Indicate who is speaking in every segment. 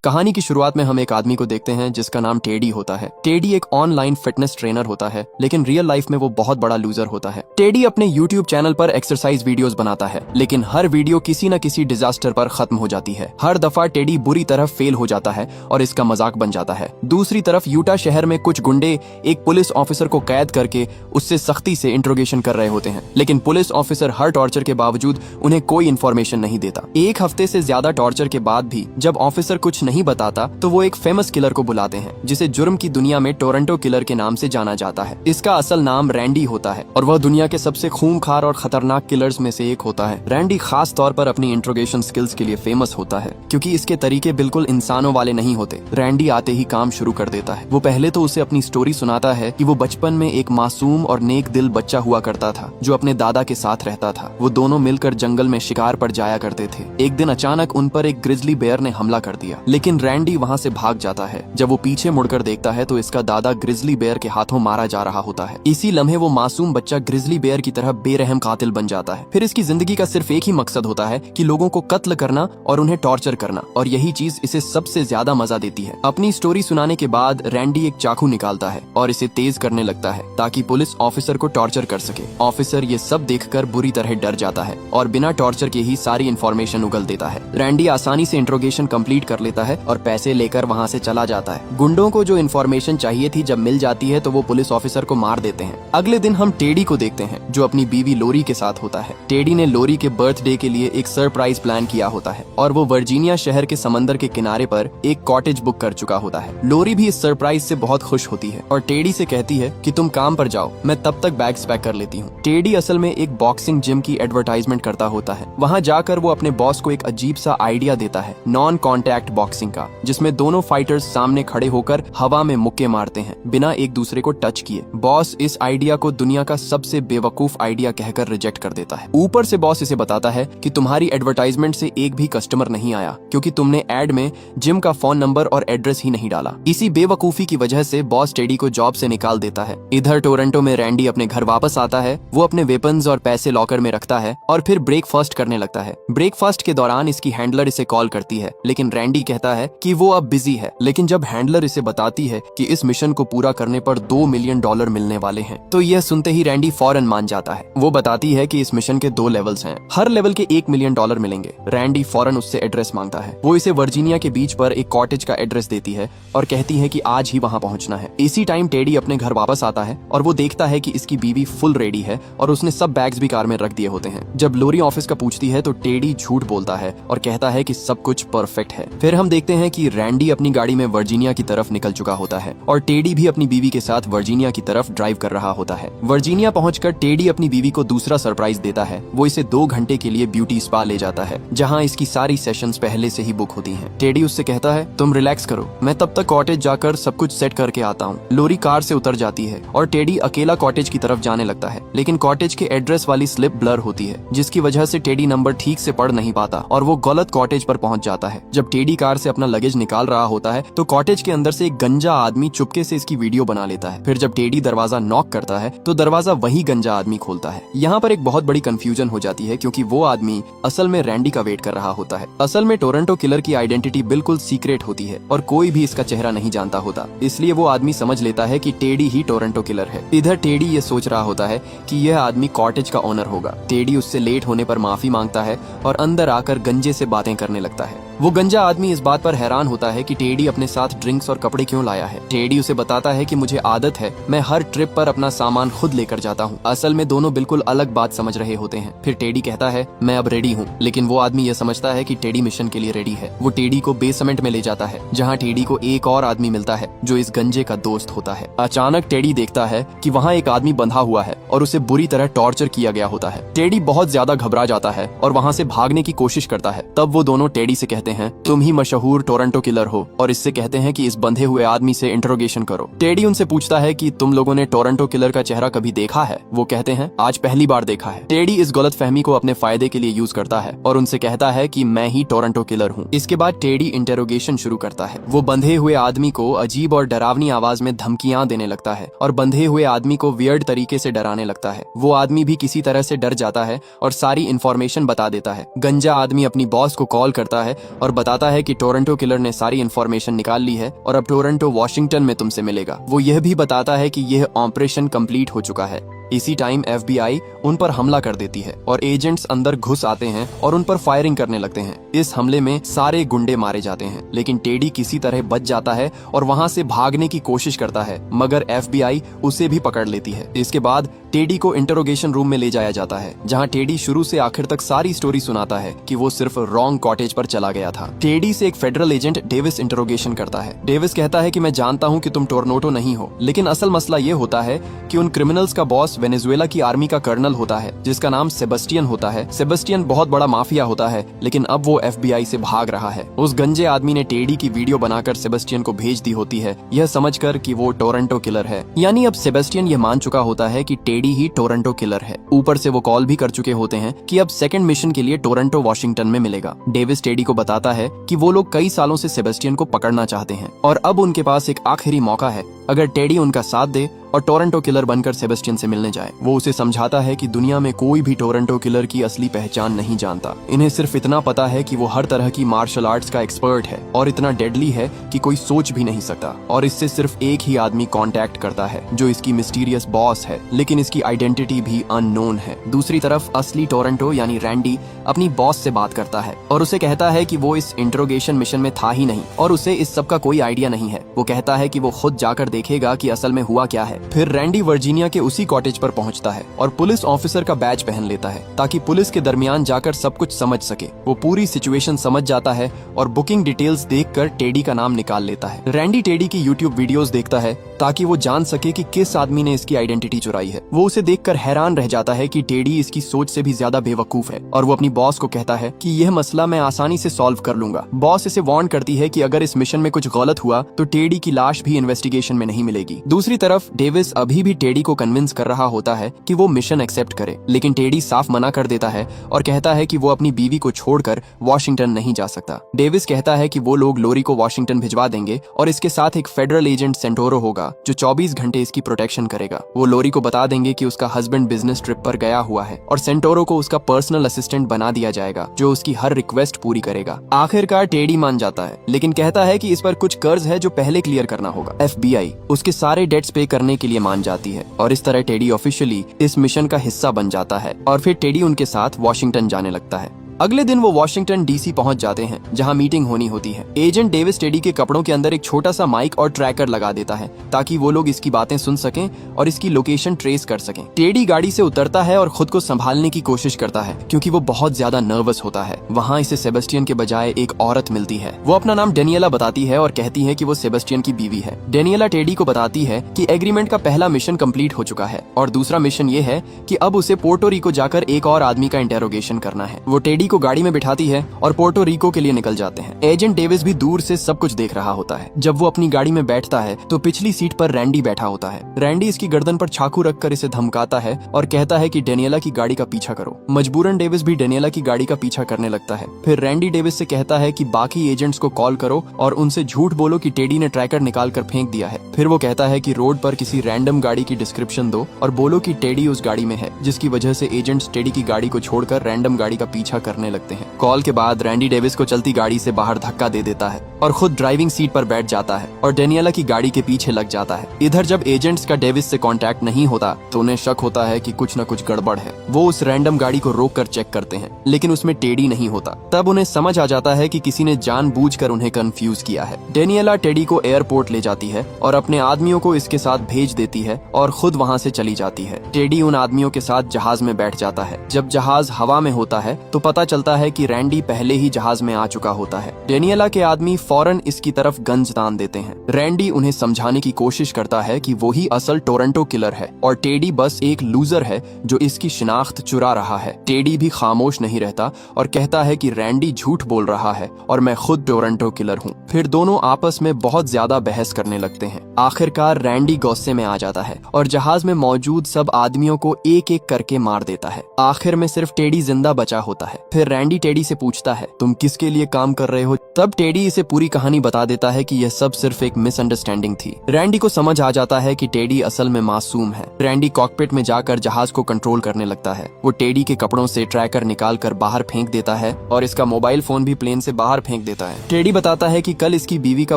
Speaker 1: कहानी की शुरुआत में हम एक आदमी को देखते हैं जिसका नाम टेडी होता है। टेडी एक ऑनलाइन फिटनेस ट्रेनर होता है, लेकिन रियल लाइफ में वो बहुत बड़ा लूजर होता है। टेडी अपने यूट्यूब चैनल पर एक्सरसाइज वीडियोस बनाता है, लेकिन हर वीडियो किसी न किसी डिजास्टर पर खत्म हो जाती है। हर दफा टेडी बुरी तरह फेल हो जाता है और इसका मजाक बन जाता है। दूसरी तरफ यूटा शहर में कुछ गुंडे एक पुलिस ऑफिसर को कैद करके उससे सख्ती से इंट्रोगेशन कर रहे होते हैं, लेकिन पुलिस ऑफिसर हर टॉर्चर के बावजूद उन्हें कोई इन्फॉर्मेशन नहीं देता। एक हफ्ते से ज्यादा टॉर्चर के बाद भी जब ऑफिसर कुछ नहीं बताता तो वो एक फेमस किलर को बुलाते हैं, जिसे जुर्म की दुनिया में टोरंटो किलर के नाम से जाना जाता है। इसका असल नाम रैंडी होता है और वह दुनिया के सबसे खूंखार और खतरनाक किलर्स में से एक होता है। रैंडी खास तौर पर अपनी इंट्रोगेशन स्किल्स के लिए फेमस होता है, क्योंकि इसके तरीके बिल्कुल इंसानों वाले नहीं होते। रैंडी आते ही काम शुरू कर देता है। वो पहले तो उसे अपनी स्टोरी सुनाता है कि वो बचपन में एक मासूम और नेक दिल बच्चा हुआ करता था जो अपने दादा के साथ रहता था। वो दोनों मिलकर जंगल में शिकार पर जाया करते थे। एक दिन अचानक उन पर एक ग्रिजली बेयर ने हमला कर दिया, लेकिन रैंडी वहाँ से भाग जाता है। जब वो पीछे मुड़कर देखता है तो इसका दादा ग्रिजली बेयर के हाथों मारा जा रहा होता है। इसी लम्हे वो मासूम बच्चा ग्रिजली बेयर की तरह बेरहम कातिल बन जाता है। फिर इसकी जिंदगी का सिर्फ एक ही मकसद होता है कि लोगों को कत्ल करना और उन्हें टॉर्चर करना, और यही चीज इसे सबसे ज्यादा मजा देती है। अपनी स्टोरी सुनाने के बाद रैंडी एक चाकू निकालता है और इसे तेज करने लगता है ताकि पुलिस ऑफिसर को टॉर्चर कर सके। ऑफिसर ये सब देखकर बुरी तरह डर जाता है और बिना टॉर्चर के ही सारी इन्फॉर्मेशन उगल देता है। रैंडी आसानी से इंट्रोगेशन कंप्लीट कर लेता है और पैसे लेकर वहाँ से चला जाता है। गुंडों को जो इन्फॉर्मेशन चाहिए थी जब मिल जाती है तो वो पुलिस ऑफिसर को मार देते हैं। अगले दिन हम टेडी को देखते हैं जो अपनी बीवी लोरी के साथ होता है। टेडी ने लोरी के बर्थडे के लिए एक सरप्राइज प्लान किया होता है और वो वर्जीनिया शहर के समंदर के किनारे पर एक कॉटेज बुक कर चुका होता है। लोरी भी इस सरप्राइज से बहुत खुश होती है और टेडी से कहती है कि तुम काम पर जाओ, मैं तब तक बैग्स पैक कर लेती हूँ। टेडी असल में एक बॉक्सिंग जिम की एडवर्टाइजमेंट करता होता है। वहाँ जाकर वो अपने बॉस को एक अजीब सा आइडिया देता है, नॉन कॉन्टैक्ट बॉक्सिंग का, जिसमें दोनों फाइटर्स सामने खड़े होकर हवा में मुक्के मारते हैं बिना एक दूसरे को टच किए। बॉस इस आइडिया को दुनिया का सबसे बेवकूफ आइडिया कहकर रिजेक्ट कर देता है। ऊपर से बॉस इसे बताता है कि तुम्हारी एडवर्टाइजमेंट से एक भी कस्टमर नहीं आया क्योंकि तुमने एड में जिम का फोन नंबर और एड्रेस ही नहीं डाला। इसी बेवकूफी की वजह से बॉस टेडी को जॉब से निकाल देता है। इधर टोरंटो में रैंडी अपने घर वापस आता है। वो अपने वेपन्स और पैसे लॉकर में रखता है और फिर ब्रेकफास्ट करने लगता है। ब्रेकफास्ट के दौरान इसकी हैंडलर इसे कॉल करती है, लेकिन रैंडी कहता है कि वो अब बिजी है। लेकिन जब हैंडलर इसे बताती है कि इस मिशन को पूरा करने पर $2 मिलियन मिलने वाले हैं, तो यह सुनते ही रैंडी फौरन मान जाता है। वो बताती है कि इस मिशन के 2 लेवल्स हैं, हर लेवल के $1 मिलियन मिलेंगे। रैंडी फौरन उससे एड्रेस मांगता है। वो इसे वर्जीनिया के बीच पर एक कॉटेज का एड्रेस देती है और कहती है कि आज ही वहाँ पहुँचना है। इसी टाइम टेडी अपने घर वापस आता है और वो देखता है कि इसकी बीवी फुल रेडी है और उसने सब बैग्स भी कार में रख दिए होते हैं। जब लोरी ऑफिस का पूछती है तो टेडी झूठ बोलता है और कहता है कि सब कुछ परफेक्ट है। फिर हम देखते हैं कि रैंडी अपनी गाड़ी में वर्जीनिया की तरफ निकल चुका होता है और टेडी भी अपनी बीवी के साथ वर्जीनिया की तरफ ड्राइव कर रहा होता है। वर्जीनिया पहुंचकर टेडी अपनी बीवी को दूसरा सरप्राइज देता है। वो इसे 2 घंटे के लिए ब्यूटी स्पा ले जाता है, जहां इसकी सारी सेशंस पहले से ही बुक होती हैं। टेडी उससे कहता है तुम रिलैक्स करो, मैं तब तक कॉटेज जाकर सब कुछ सेट करके आता हूँ। लोरी कार से उतर जाती है और टेडी अकेला कॉटेज की तरफ जाने लगता है, लेकिन कॉटेज के एड्रेस वाली स्लिप ब्लर होती है, जिसकी वजह से टेडी नंबर ठीक से पढ़ नहीं पाता और वो गलत कॉटेज पर पहुंच जाता है। जब टेडी कार से अपना लगेज निकाल रहा होता है तो कॉटेज के अंदर से एक गंजा आदमी चुपके से इसकी वीडियो बना लेता है। फिर जब टेडी दरवाजा नॉक करता है तो दरवाजा वही गंजा आदमी खोलता है। यहाँ पर एक बहुत बड़ी कंफ्यूजन हो जाती है क्योंकि वो आदमी असल में रैंडी का वेट कर रहा होता है। असल में टोरंटो किलर की आइडेंटिटी बिल्कुल सीक्रेट होती है और कोई भी इसका चेहरा नहीं जानता होता, इसलिए वो आदमी समझ लेता है कि टेडी ही टोरंटो किलर है। इधर टेडी ये सोच रहा होता है कि यह आदमी कॉटेज का ओनर होगा। टेडी उससे लेट होने पर माफी मांगता है और अंदर आकर गंजे से बातें करने लगता है। वो गंजा आदमी इस बात पर हैरान होता है कि टेडी अपने साथ ड्रिंक्स और कपड़े क्यों लाया है। टेडी उसे बताता है कि मुझे आदत है, मैं हर ट्रिप पर अपना सामान खुद लेकर जाता हूँ। असल में दोनों बिल्कुल अलग बात समझ रहे होते हैं। फिर टेडी कहता है मैं अब रेडी हूँ, लेकिन वो आदमी यह समझता है कि टेडी मिशन के लिए रेडी है। वो टेडी को बेसमेंट में ले जाता है, जहाँ टेडी को एक और आदमी मिलता है जो इस गंजे का दोस्त होता है। अचानक टेडी देखता है कि वहाँ एक आदमी बंधा हुआ है और उसे बुरी तरह टॉर्चर किया गया होता है। टेडी बहुत ज्यादा घबरा जाता है और वहाँ से भागने की कोशिश करता है। तब वो दोनों टेडी से कहते हैं तुम ही मशहूर टोरंटो किलर हो, और इससे कहते हैं कि इस बंधे हुए आदमी से इंट्रोगेशन करो। टेडी उनसे पूछता है कि तुम लोगों ने टोरंटो किलर का चेहरा कभी देखा है। वो कहते हैं आज पहली बार देखा है। टेडी इस गलत फहमी को अपने फायदे के लिए यूज करता है और उनसे कहता है कि मैं ही टोरंटो किलर हूँ। इसके बाद टेडी इंटेरोगेशन शुरू करता है। वो बंधे हुए आदमी को अजीब और डरावनी आवाज में धमकियां देने लगता है और बंधे हुए आदमी को वियर्ड तरीके से डराने लगता है। वो आदमी भी किसी तरह से डर जाता है और सारी इन्फॉर्मेशन बता देता है। गंजा आदमी अपनी बॉस को कॉल करता है और बताता है कि टोरंटो टोरंटो किलर ने सारी इंफॉर्मेशन निकाल ली है और अब टोरंटो वॉशिंगटन में तुमसे मिलेगा। वो यह भी बताता है कि यह ऑपरेशन कंप्लीट हो चुका है। इसी टाइम FBI उन पर हमला कर देती है और एजेंट्स अंदर घुस आते हैं और उन पर फायरिंग करने लगते हैं। इस हमले में सारे गुंडे मारे जाते हैं, लेकिन टेडी किसी तरह बच जाता है और वहां से भागने की कोशिश करता है, मगर FBI उसे भी पकड़ लेती है। इसके बाद टेडी को इंटरोगेशन रूम में ले जाया जाता है, जहां टेडी शुरू से आखिर तक सारी स्टोरी सुनाता है कि वो सिर्फ रॉन्ग कॉटेज पर चला गया था। टेडी से एक फेडरल एजेंट डेविस इंटरोगेशन करता है। डेविस कहता है कि मैं जानता हूं कि तुम टोरंटो नहीं हो, लेकिन असल मसला ये होता है कि उन क्रिमिनल्स का बॉस वेनेजुएला की आर्मी का कर्नल होता है, जिसका नाम सेबेस्टियन होता है। सेबेस्टियन बहुत बड़ा माफिया होता है, लेकिन अब वो FBI से भाग रहा है। उस गंजे आदमी ने टेडी की वीडियो बनाकर सेबेस्टियन को भेज दी होती है, यह समझकर कि वो टोरंटो किलर है। यानी अब सेबेस्टियन यह मान चुका होता है कि टेडी ही टोरंटो किलर है। ऊपर से वो कॉल भी कर चुके होते हैं कि अब सेकंड मिशन के लिए टोरंटो वॉशिंगटन में मिलेगा। डेविस टेडी को बताता है कि वो लोग कई सालों से सेबेस्टियन को पकड़ना चाहते हैं और अब उनके पास एक आखिरी मौका है। अगर टेडी उनका साथ दे और टोरंटो किलर बनकर सेबेस्टियन से मिलने जाए। वो उसे समझाता है कि दुनिया में कोई भी टोरंटो किलर की असली पहचान नहीं जानता। इन्हें सिर्फ इतना पता है कि वो हर तरह की मार्शल आर्ट्स का एक्सपर्ट है और इतना डेडली है कि कोई सोच भी नहीं सकता, और इससे सिर्फ एक ही आदमी कांटेक्ट करता है जो इसकी मिस्टीरियस बॉस है, लेकिन इसकी आइडेंटिटी भी अननोन है। दूसरी तरफ असली टोरंटो यानी रैंडी अपनी बॉस से बात करता है और उसे कहता है कि वो इस इंट्रोगेशन मिशन में था ही नहीं और उसे इस सब का कोई आइडिया नहीं है। वो कहता है कि वो खुद जाकर देखेगा कि असल में हुआ क्या है। फिर रैंडी वर्जीनिया के उसी कॉटेज पर पहुंचता है और पुलिस ऑफिसर का बैज पहन लेता है ताकि पुलिस के दरमियान जाकर सब कुछ समझ सके। वो पूरी सिचुएशन समझ जाता है और बुकिंग डिटेल्स देखकर टेडी का नाम निकाल लेता है। रैंडी टेडी की यूट्यूब वीडियोस देखता है ताकि वो जान सके कि किस आदमी ने इसकी आइडेंटिटी चुराई है। वो उसे देखकर हैरान रह जाता है कि टेडी इसकी सोच से भी ज्यादा बेवकूफ है और वो अपनी बॉस को कहता है कि यह मसला मैं आसानी से सॉल्व कर लूंगा। बॉस इसे वार्न करती है कि अगर इस मिशन में कुछ गलत हुआ तो टेडी की लाश भी इन्वेस्टिगेशन में नहीं मिलेगी। दूसरी तरफ डेविस अभी भी टेडी को कन्विंस कर रहा होता है कि वो मिशन एक्सेप्ट करे, लेकिन टेडी साफ मना कर देता है और कहता है कि वो अपनी बीवी को छोड़कर वॉशिंगटन नहीं जा सकता। डेविस कहता है कि वो लोग लोरी को वॉशिंगटन भिजवा देंगे और इसके साथ एक फेडरल एजेंट सेंटोरो होगा जो 24 घंटे इसकी प्रोटेक्शन करेगा। वो लोरी को बता देंगे कि उसका हस्बैंड बिजनेस ट्रिप पर गया हुआ है और सेंटोरो को उसका पर्सनल असिस्टेंट बना दिया जाएगा जो उसकी हर रिक्वेस्ट पूरी करेगा। आखिरकार टेडी मान जाता है, लेकिन कहता है कि इस पर कुछ कर्ज है जो पहले क्लियर करना होगा। FBI उसके सारे डेट्स पे करने के लिए मान जाती है और इस तरह टेडी ऑफिशियली इस मिशन का हिस्सा बन जाता है और फिर टेडी उनके साथ वॉशिंगटन जाने लगता है। अगले दिन वो वॉशिंगटन DC पहुंच जाते हैं जहां मीटिंग होनी होती है। एजेंट डेविस टेडी के कपड़ों के अंदर एक छोटा सा माइक और ट्रैकर लगा देता है ताकि वो लोग इसकी बातें सुन सकें और इसकी लोकेशन ट्रेस कर सकें। टेडी गाड़ी से उतरता है और खुद को संभालने की कोशिश करता है क्योंकि वो बहुत ज्यादा नर्वस होता है। वहाँ इसे सेबेस्टियन के बजाय एक औरत मिलती है। वो अपना नाम डेनियला बताती है और कहती है कि वो सेबेस्टियन की बीवी है। डेनियला टेडी को बताती है कि एग्रीमेंट का पहला मिशन कंप्लीट हो चुका है और दूसरा मिशन ये है कि अब उसे पोर्टो रिको जाकर एक और आदमी का इंटेरोगेशन करना है। वो टेडी को गाड़ी में बिठाती है और पोर्टो रिको के लिए निकल जाते हैं। एजेंट डेविस भी दूर से सब कुछ देख रहा होता है। जब वो अपनी गाड़ी में बैठता है तो पिछली सीट पर रैंडी बैठा होता है। रैंडी इसकी गर्दन पर चाकू रखकर इसे धमकाता है और कहता है कि डेनियला की गाड़ी का पीछा करो। मजबूरन डेविस भी डेनियला की गाड़ी का पीछा करने लगता है। फिर रैंडी डेविस से कहता है कि बाकी एजेंट्स को कॉल करो और उनसे झूठ बोलो कि टेडी ने ट्रैकर निकाल कर फेंक दिया है। फिर वो कहता है कि रोड पर किसी रैंडम गाड़ी की डिस्क्रिप्शन दो और बोलो कि टेडी उस गाड़ी में है, जिसकी वजह से एजेंट्स टेडी की गाड़ी को छोड़कर रैंडम गाड़ी का पीछा करने लगते हैं। कॉल के बाद रैंडी डेविस को चलती गाड़ी से बाहर धक्का दे देता है और खुद ड्राइविंग सीट पर बैठ जाता है और डेनियला की गाड़ी के पीछे लग जाता है। इधर जब एजेंट्स का डेविस से कांटेक्ट नहीं होता तो उन्हें शक होता है कि कुछ न कुछ गड़बड़ है। वो उस रैंडम गाड़ी को रोककर चेक करते हैं, लेकिन उसमें टेडी नहीं होता। तब उन्हें समझ आ जाता है कि किसी ने जानबूझकर उन्हें कंफ्यूज किया है। डेनियला टेडी को एयरपोर्ट ले जाती है और अपने आदमियों को इसके साथ भेज देती है और खुद वहाँ से चली जाती है। टेडी उन आदमियों के साथ जहाज में बैठ जाता है। जब जहाज हवा में होता है तो पता चलता है कि रैंडी पहले ही जहाज में आ चुका होता है। डेनियला के आदमी फौरन इसकी तरफ गन्स तान देते हैं। रैंडी उन्हें समझाने की कोशिश करता है कि वो ही असल टोरंटो किलर है और टेडी बस एक लूजर है जो इसकी शिनाख्त चुरा रहा है। टेडी भी खामोश नहीं रहता और कहता है कि रैंडी झूठ बोल रहा है और मैं खुद टोरंटो किलर हूँ। फिर दोनों आपस में बहुत ज्यादा बहस करने लगते हैं। आखिरकार रैंडी गुस्से में आ जाता है और जहाज में मौजूद सब आदमियों को एक एक करके मार देता है। आखिर में सिर्फ टेडी जिंदा बचा होता है। फिर रैंडी टेडी से पूछता है, तुम किसके लिए काम कर रहे हो? तब टेडी इसे पूरी कहानी बता देता है कि यह सब सिर्फ एक मिसअंडरस्टैंडिंग थी। रैंडी को समझ आ जाता है कि टेडी असल में मासूम है। रैंडी कॉकपिट में जाकर जहाज को कंट्रोल करने लगता है। वो टेडी के कपड़ों से ट्रैकर निकाल कर बाहर फेंक देता है और इसका मोबाइल फोन भी प्लेन से बाहर फेंक देता है। टेडी बताता है कि कल इसकी बीवी का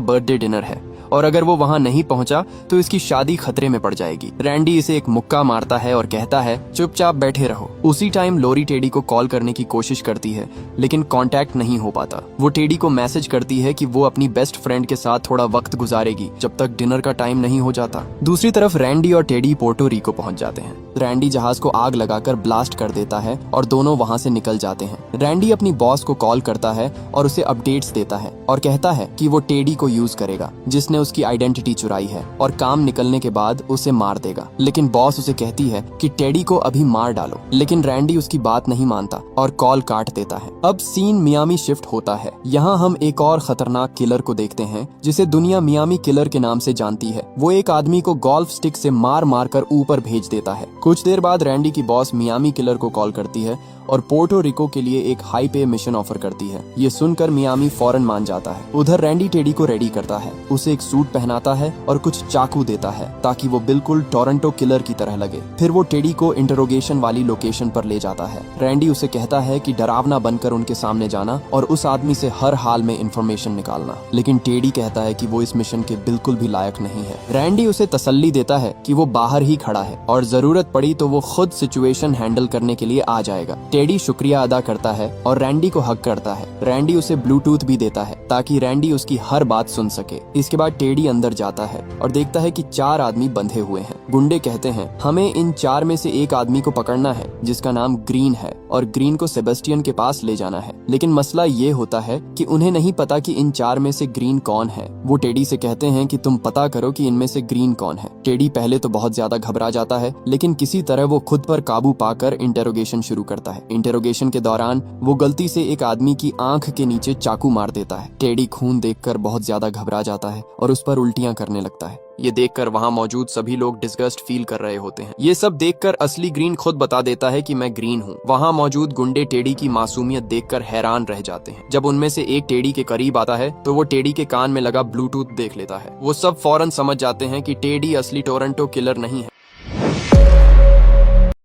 Speaker 1: बर्थडे डिनर है और अगर वो वहाँ नहीं पहुंचा तो इसकी शादी खतरे में पड़ जाएगी। रैंडी इसे एक मुक्का मारता है और कहता है चुपचाप बैठे रहो। उसी टाइम लोरी टेडी को कॉल करने की कोशिश करती है लेकिन कांटेक्ट नहीं हो पाता। वो टेडी को मैसेज करती है कि वो अपनी बेस्ट फ्रेंड के साथ थोड़ा वक्त गुजारेगी जब तक डिनर का टाइम नहीं हो जाता। दूसरी तरफ रैंडी और टेडी पोर्टो रिको पहुंच जाते हैं। रैंडी जहाज को आग लगाकर ब्लास्ट कर देता है और दोनों वहां से निकल जाते हैं। रैंडी अपनी बॉस को कॉल करता है और उसे अपडेट्स देता है और कहता है कि वो टेडी को यूज करेगा जिसने उसकी आइडेंटिटी चुराई है और काम निकलने के बाद उसे मार देगा। लेकिन बॉस उसे कहती है कि टेडी को अभी मार डालो, लेकिन रैंडी उसकी बात नहीं मानता और कॉल काट देता है। अब सीन मियामी शिफ्ट होता है। यहाँ हम एक और खतरनाक किलर को देखते हैं जिसे दुनिया मियामी किलर के नाम से जानती है। वो एक आदमी को गोल्फ स्टिक से मार मार कर ऊपर भेज देता है। कुछ देर बाद रैंडी की बॉस मियामी किलर को कॉल करती है और पोर्टो रिको के लिए एक हाई पे मिशन ऑफर करती है। ये सुनकर मियामी फौरन मान जाता है। उधर रैंडी टेडी को रेडी करता है, उसे एक सूट पहनाता है और कुछ चाकू देता है ताकि वो बिल्कुल टोरंटो किलर की तरह लगे। फिर वो टेडी को इंटरोगेशन वाली लोकेशन पर ले जाता है। रैंडी उसे कहता है कि डरावना बनकर उनके सामने जाना और उस आदमी से हर हाल में इंफॉर्मेशन निकालना, लेकिन टेडी कहता है कि वो इस मिशन के बिल्कुल भी लायक नहीं है। रैंडी उसे तसल्ली देता है कि वो बाहर ही खड़ा है और जरूरत पड़ी तो वो खुद सिचुएशन हैंडल करने के लिए आ जाएगा। टेडी शुक्रिया अदा करता है और रैंडी को हक करता है। रैंडी उसे ब्लूटूथ भी देता है ताकि रैंडी उसकी हर बात सुन सके। इसके बाद टेडी अंदर जाता है और देखता है कि 4 आदमी बंधे हुए हैं। गुंडे कहते हैं हमें इन 4 में से एक आदमी को पकड़ना है जिसका नाम ग्रीन है और ग्रीन को सेबेस्टियन के पास ले जाना है। लेकिन मसला ये होता है कि उन्हें नहीं पता कि इन 4 में से ग्रीन कौन है। वो टेडी से कहते हैं कि तुम पता करो कि इनमें से ग्रीन कौन है। टेडी पहले तो बहुत ज्यादा घबरा जाता है लेकिन किसी तरह वो खुद पर काबू पाकर इंटेरोगेशन शुरू करता है। इंटेरोगेशन के दौरान वो गलती से एक आदमी की आंख के नीचे चाकू मार देता है। टेडी खून देखकर बहुत ज्यादा घबरा जाता है और उस पर उल्टियां करने लगता है। ये देखकर वहां मौजूद सभी लोग डिस्गस्ट फील कर रहे होते हैं। ये सब देखकर असली ग्रीन खुद बता देता है कि मैं ग्रीन हूँ। वहां मौजूद गुंडे टेडी की मासूमियत देखकर हैरान रह जाते हैं। जब उनमें से एक टेडी के करीब आता है तो वो टेडी के कान में लगा ब्लूटूथ देख लेता है। वो सब फौरन समझ जाते हैं कि टेडी असली टोरंटो किलर नहीं है।